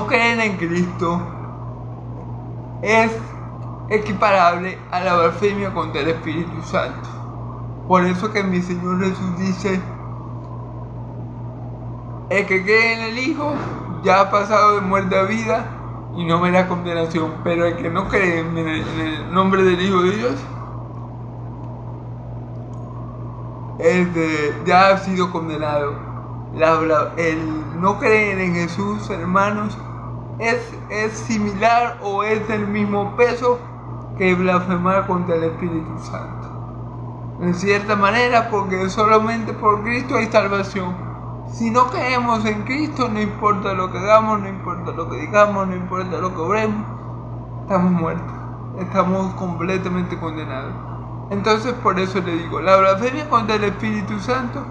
creer en Cristo es equiparable a la blasfemia contra el Espíritu Santo. Por eso que mi Señor Jesús dice, el que cree en el Hijo ya ha pasado de muerte a vida y no verá condenación, pero el que no cree en el nombre del Hijo de Dios ya ha sido condenado. El no creer en Jesús, hermanos, es similar o es del mismo peso que blasfemar contra el Espíritu Santo. En cierta manera, porque solamente por Cristo hay salvación. Si no creemos en Cristo, no importa lo que hagamos, no importa lo que digamos, no importa lo que obremos, estamos muertos, estamos completamente condenados. Entonces, por eso le digo, la blasfemia contra el Espíritu Santo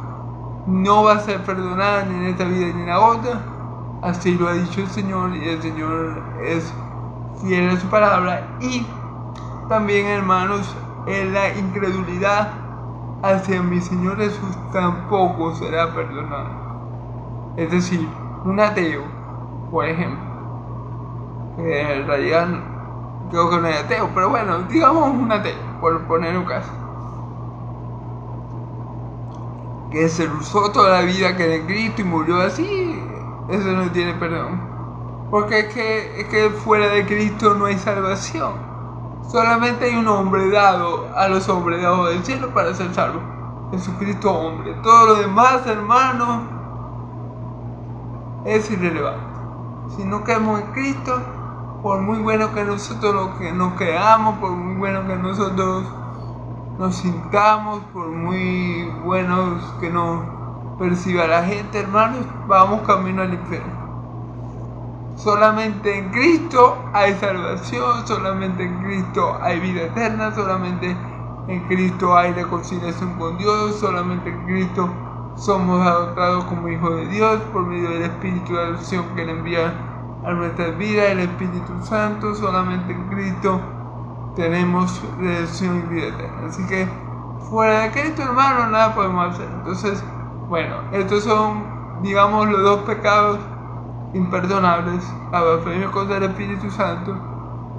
no va a ser perdonada ni en esta vida ni en la otra. Así lo ha dicho el Señor, y el Señor es fiel a su palabra. Y también, hermanos, en la incredulidad hacia mi Señor Jesús tampoco será perdonada. Es decir, un ateo, por ejemplo, que en realidad creo que no es ateo, pero bueno, digamos un ateo, por poner un caso, que se usó toda la vida que en Cristo y murió así, eso no tiene perdón. Porque es que fuera de Cristo no hay salvación. Solamente hay un hombre dado a los hombres debajo del cielo para ser salvos. Jesucristo hombre. Todo lo demás, hermano, es irrelevante. Si no creemos en Cristo, por muy bueno que nosotros nos creamos, por muy bueno que nosotros nos sintamos, por muy buenos que nos perciba la gente, hermanos, vamos camino al infierno. Solamente en Cristo hay salvación, solamente en Cristo hay vida eterna, solamente en Cristo hay reconciliación con Dios, solamente en Cristo somos adoptados como hijos de Dios por medio del Espíritu de adopción que le envía a nuestras vidas, el Espíritu Santo. Solamente en Cristo tenemos redención y vida eterna. Así que fuera de Cristo, hermano, nada podemos hacer. Entonces, bueno, estos son, digamos, los dos pecados imperdonables: la blasfemia contra el Espíritu Santo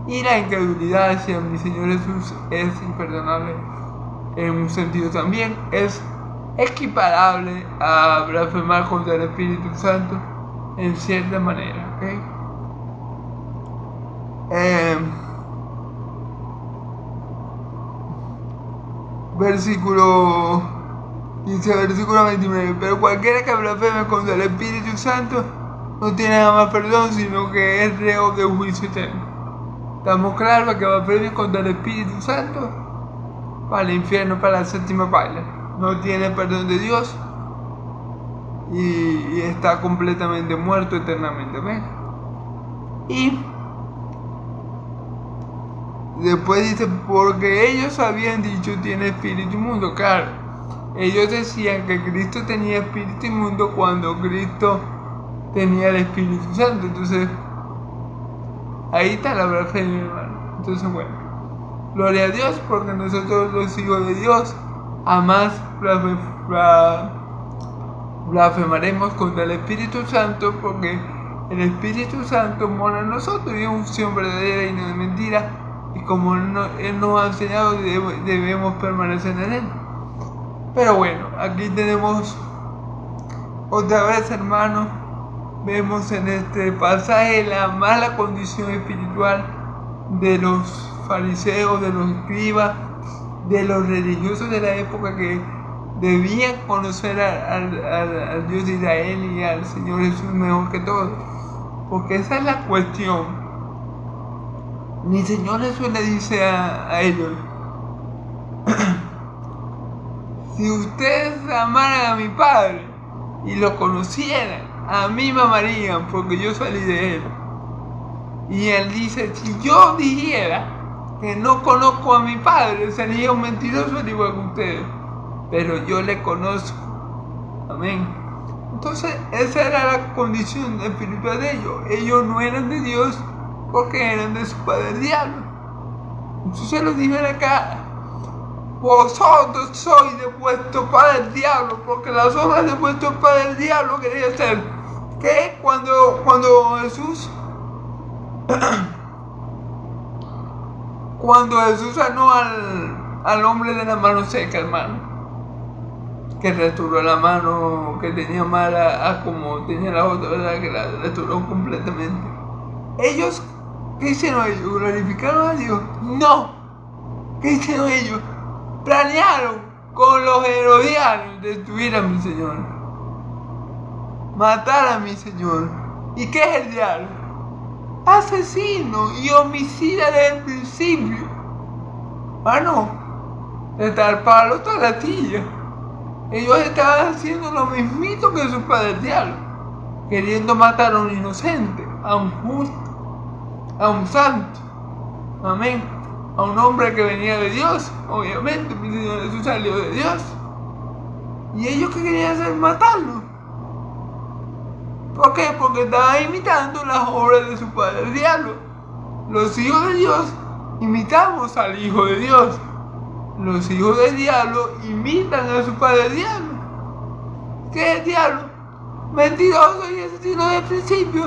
y la incredulidad hacia mi Señor Jesús. Es imperdonable en un sentido también, es equiparable a blasfemar contra el Espíritu Santo en cierta manera, ¿okay? Versículo 29. Pero cualquiera que blasfeme contra el Espíritu Santo no tiene nada más perdón, sino que es reo de juicio eterno. Estamos claros que blasfeme contra el Espíritu Santo para el infierno, para la séptima paila. No tiene perdón de Dios y está completamente muerto eternamente. ¿Ven? Y después dice, porque ellos habían dicho tiene espíritu inmundo. Claro, ellos decían que Cristo tenía espíritu inmundo cuando Cristo tenía el Espíritu Santo. Entonces, ahí está la blasfemia, hermano. Entonces, bueno, gloria a Dios, porque nosotros los hijos de Dios jamás blasfemaremos contra el Espíritu Santo, porque el Espíritu Santo mora en nosotros y es unción verdadera y no de mentira. Y como Él nos ha enseñado, debemos permanecer en Él. Pero bueno, aquí tenemos otra vez, hermanos, vemos en este pasaje la mala condición espiritual de los fariseos, de los escribas, de los religiosos de la época que debían conocer al Dios de Israel y al Señor Jesús mejor que todos. Porque esa es la cuestión. Mi Señor Jesús le dice a ellos: si ustedes amaran a mi Padre y lo conocieran, a mí me amarían, porque yo salí de Él. Y Él dice, si yo dijera que no conozco a mi Padre, sería un mentiroso al igual que ustedes, pero yo le conozco. Amén. Entonces, esa era la condición espiritual de ellos. Ellos no eran de Dios porque eran de su padre el diablo. Entonces los dice acá: vosotros sois de vuestro padre el diablo, porque las obras de vuestro padre el diablo quería hacer. Que cuando Jesús sanó al hombre de la mano seca, hermano, que restauró la mano que tenía mala, como tenía la otra, ¿verdad? Que la restauró completamente. Ellos, ¿qué hicieron ellos? ¿Glorificaron a Dios? No. ¿Qué hicieron ellos? Planearon con los herodianos destruir a mi Señor, matar a mi Señor. ¿Y qué es el diablo? Asesino y homicida desde el principio. De tal palo toda la tilla. Ellos estaban haciendo lo mismito que su padre el diablo, queriendo matar a un inocente, a un justo, a un santo. Amén. A un hombre que venía de Dios. Obviamente mi Señor Jesús salió de Dios. Y ellos que querían hacer, matarlo. ¿Por qué? Porque estaban imitando las obras de su padre el diablo. Los hijos de Dios imitamos al Hijo de Dios. Los hijos del diablo imitan a su padre el diablo. ¿Qué es el diablo? Mentiroso y asesino del principio.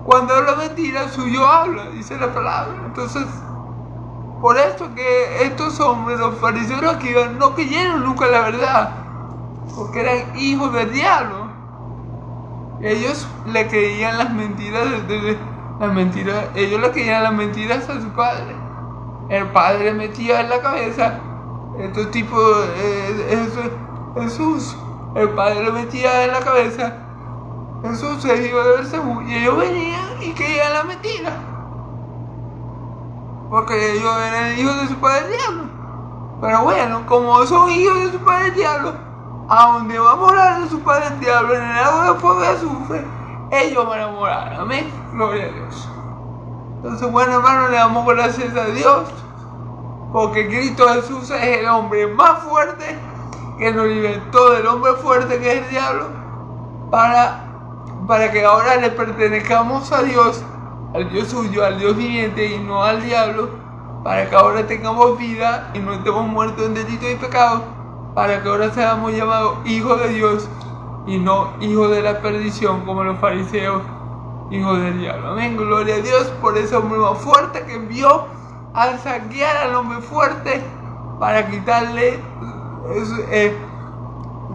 Cuando habla mentira, suyo habla, dice la palabra. Entonces, por eso que estos hombres, los fariseos aquí, no creyeron nunca la verdad, porque eran hijos del diablo. Ellos le creían las mentiras, ellos le creían las mentiras a su padre. el padre le metía en la cabeza, estos tipos, Jesús, el padre le metía en la cabeza, Jesús es hijo de Beelzebú, y ellos venían y creían la mentira, porque ellos eran hijos de su padre el diablo. Pero bueno, como son hijos de su padre el diablo, a donde va a morar de su padre el diablo, en el lago de fuego y azufre, ellos van a morar. Amén, gloria a Dios. Entonces, bueno, hermanos, le damos gracias a Dios, porque Cristo Jesús es el hombre más fuerte, que nos libertó del hombre fuerte que es el diablo, para que ahora le pertenezcamos a Dios, al Dios suyo, al Dios viviente y no al diablo, para que ahora tengamos vida y no estemos muertos en delitos y pecados, para que ahora seamos llamados hijos de Dios y no hijos de la perdición como los fariseos, hijos del diablo. Amén, gloria a Dios por ese hombre más fuerte que envió a saquear al hombre fuerte para quitarle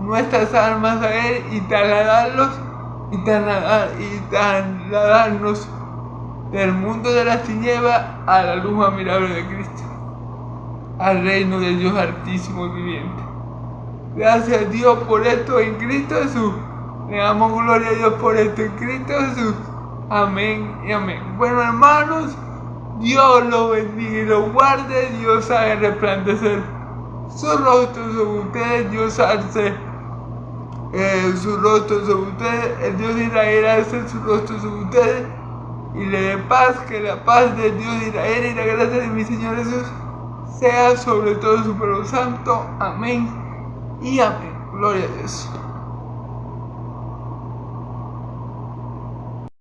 nuestras almas a él y trasladarnos del mundo de las tinieblas a la luz admirable de Cristo, al reino de Dios altísimo y viviente. Gracias a Dios por esto en Cristo Jesús. Le damos gloria a Dios por esto en Cristo Jesús. Amén y amén. Bueno, hermanos, Dios los bendiga y los guarde. Dios haga resplandecer su rostro sobre ustedes. Dios alce su rostro sobre ustedes. El Dios de Israel alce su rostro sobre ustedes y le dé paz. Que la paz del Dios de Israel y la gracia de mi Señor Jesús sea sobre todo su pueblo santo. Amén y amén. Gloria a Dios.